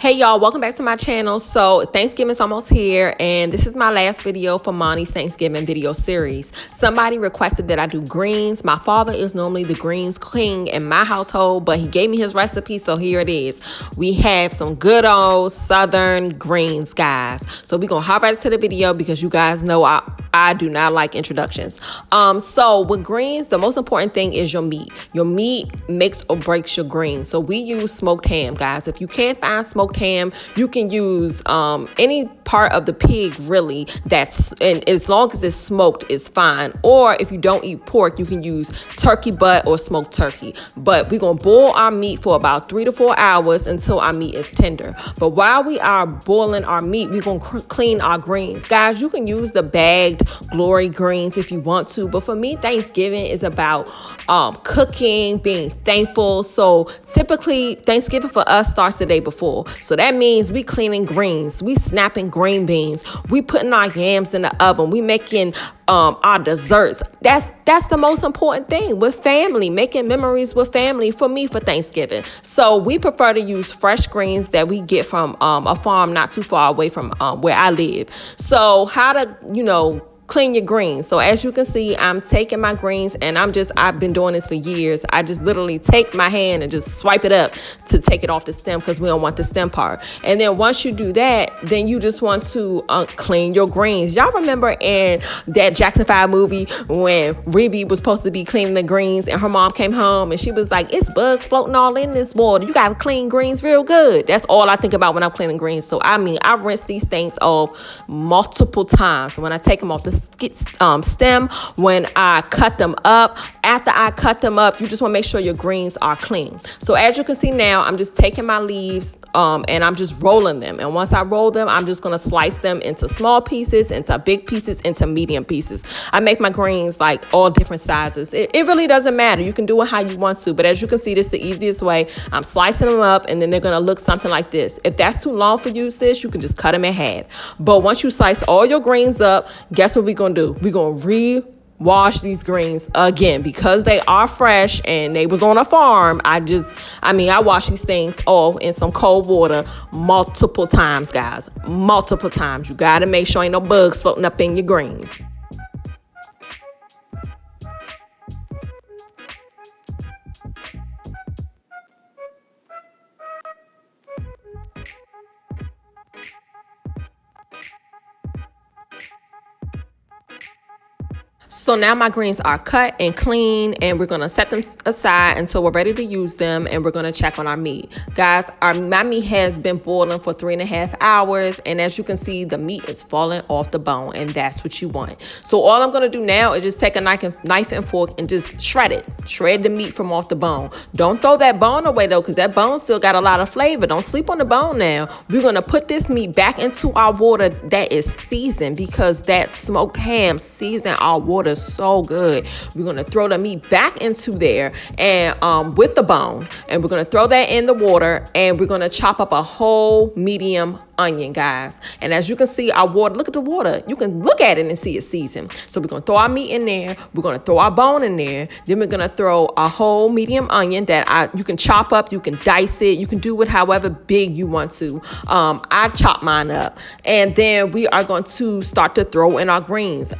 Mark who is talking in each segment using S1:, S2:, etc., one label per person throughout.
S1: Hey y'all, welcome back to my channel. So Thanksgiving's almost here and this is my last video for Monty's Thanksgiving video series. Somebody requested that I do greens. My father is normally the greens king in my household, but he gave me his recipe, so here it is. We have some good old southern greens, guys. So we're gonna hop right into the video because you guys know I do not like introductions. So with greens, the most important thing is your meat. Your meat makes or breaks your greens. So we use smoked ham, guys. If you can't find smoked ham, you can use any part of the pig, really, and as long as it's smoked, it's fine. Or if you don't eat pork, you can use turkey butt or smoked turkey. But we're gonna boil our meat for about 3 to 4 hours until our meat is tender. But while we are boiling our meat, we're gonna clean our greens. Guys, you can use the bagged glory greens if you want to, but for me, Thanksgiving is about cooking, being thankful. So typically Thanksgiving for us starts the day before. So that means we cleaning greens, we snapping green beans, we putting our yams in the oven, we making our desserts. That's the most important thing with family, making memories with family for me for Thanksgiving. So we prefer to use fresh greens that we get from a farm not too far away from where I live. So how to, clean your greens. So as you can see, I'm taking my greens and I've been doing this for years. I just literally take my hand and just swipe it up to take it off the stem because we don't want the stem part. And then once you do that, then you just want to clean your greens. Y'all remember in that Jackson 5 movie when Rebe was supposed to be cleaning the greens and her mom came home and she was like, it's bugs floating all in this water. You got to clean greens real good. That's all I think about when I'm cleaning greens. So I rinse these things off multiple times. When I take them off the stem, when I cut them up, after I cut them up, you just want to make sure your greens are clean. So as you can see now, I'm just taking my leaves and I'm just rolling them. And once I roll them, I'm just going to slice them into small pieces, into big pieces, into medium pieces. I make my greens like all different sizes. It really doesn't matter. You can do it how you want to. But as you can see, this is the easiest way. I'm slicing them up and then they're going to look something like this. If that's too long for you, sis, you can just cut them in half. But once you slice all your greens up, guess what we're going to do? We're going to wash these greens again because they are fresh and they was on a farm. I wash these things off in some cold water multiple times, guys. Multiple times. You got to make sure ain't no bugs floating up in your greens. So now my greens are cut and clean and we're going to set them aside until we're ready to use them, and we're going to check on our meat. Guys, my meat has been boiling for 3.5 hours, and as you can see, the meat is falling off the bone, and that's what you want. So all I'm going to do now is just take a knife and fork and just shred it. Shred the meat from off the bone. Don't throw that bone away though, because that bone still got a lot of flavor. Don't sleep on the bone now. We're going to put this meat back into our water that is seasoned, because that smoked ham seasoned our water so good. We're going to throw the meat back into there and with the bone, and we're going to throw that in the water, and we're going to chop up a whole medium onion, guys. And as you can see, our water, look at the water. You can look at it and see it's seasoned. So we're going to throw our meat in there. We're going to throw our bone in there. Then we're going to throw a whole medium onion that you can chop up. You can dice it. You can do it however big you want to. I chop mine up. And then we are going to start to throw in our greens.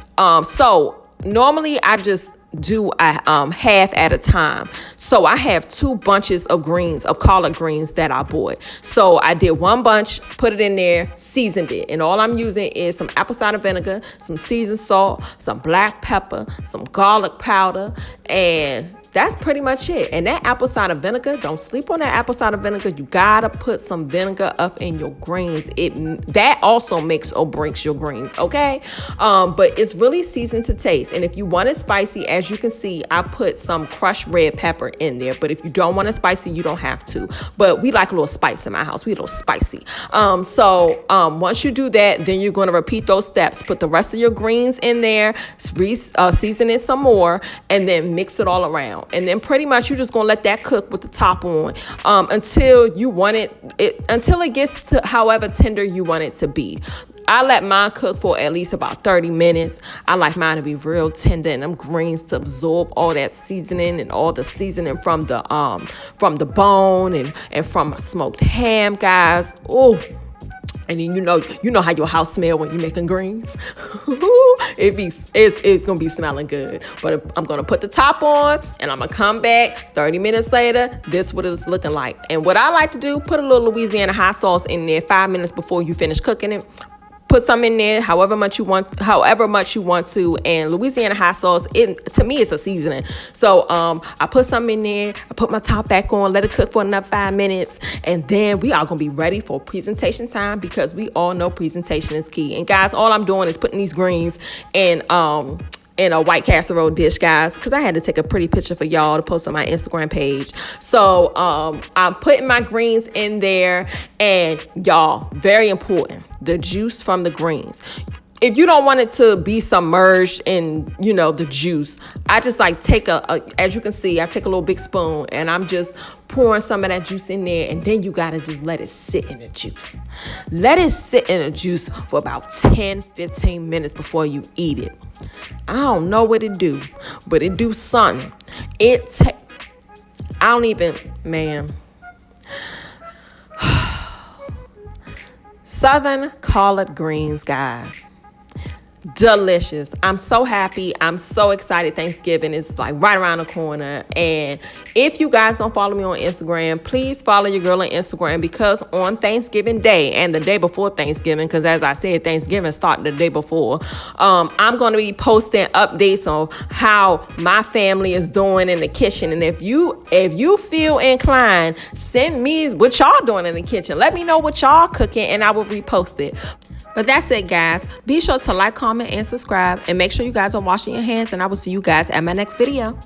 S1: So normally I just do a half at a time. So I have 2 bunches of greens, of collard greens that I bought. So I did 1 bunch, put it in there, seasoned it. And all I'm using is some apple cider vinegar, some seasoned salt, some black pepper, some garlic powder, and that's pretty much it. And that apple cider vinegar, don't sleep on that apple cider vinegar. You gotta put some vinegar up in your greens. That also makes or breaks your greens, okay? But it's really seasoned to taste. And if you want it spicy, as you can see, I put some crushed red pepper in there. But if you don't want it spicy, you don't have to. But we like a little spice in my house. We a little spicy. Once you do that, then you're gonna repeat those steps. Put the rest of your greens in there, season it some more, and then mix it all around. And then pretty much you're just gonna let that cook with the top on until you want until it gets to however tender you want it to be. I let mine cook for at least about 30 minutes. I like mine to be real tender and them greens to absorb all that seasoning and all the seasoning from the bone and from a smoked ham, guys. Oh. And then you know how your house smell when you're making greens. It's gonna be smelling good. But I'm gonna put the top on and I'm gonna come back 30 minutes later. This is what it's looking like. And what I like to do, put a little Louisiana hot sauce in there 5 minutes before you finish cooking it. Put some in there, however much you want to. And Louisiana hot sauce, to me, it's a seasoning. So I put some in there. I put my top back on, let it cook for another 5 minutes, and then we are gonna be ready for presentation time, because we all know presentation is key. And guys, all I'm doing is putting these greens in a white casserole dish, guys, because I had to take a pretty picture for y'all to post on my Instagram page. So I'm putting my greens in there, and y'all, very important, the juice from the greens. If you don't want it to be submerged in, the juice, I just like take as you can see, I take a little big spoon and I'm just pouring some of that juice in there, and then you gotta just let it sit in the juice. Let it sit in the juice for about 10-15 minutes before you eat it. I don't know what it do, but it do something. Man. Southern collard greens, guys. Delicious. I'm so happy. I'm so excited. Thanksgiving is like right around the corner. And if you guys don't follow me on Instagram, please follow your girl on Instagram, because on Thanksgiving Day and the day before Thanksgiving, because as I said, Thanksgiving started the day before, I'm going to be posting updates on how my family is doing in the kitchen. And if you feel inclined, send me what y'all doing in the kitchen. Let me know what y'all cooking and I will repost it. But that's it, guys. Be sure to like, comment, and subscribe. And make sure you guys are washing your hands. And I will see you guys at my next video.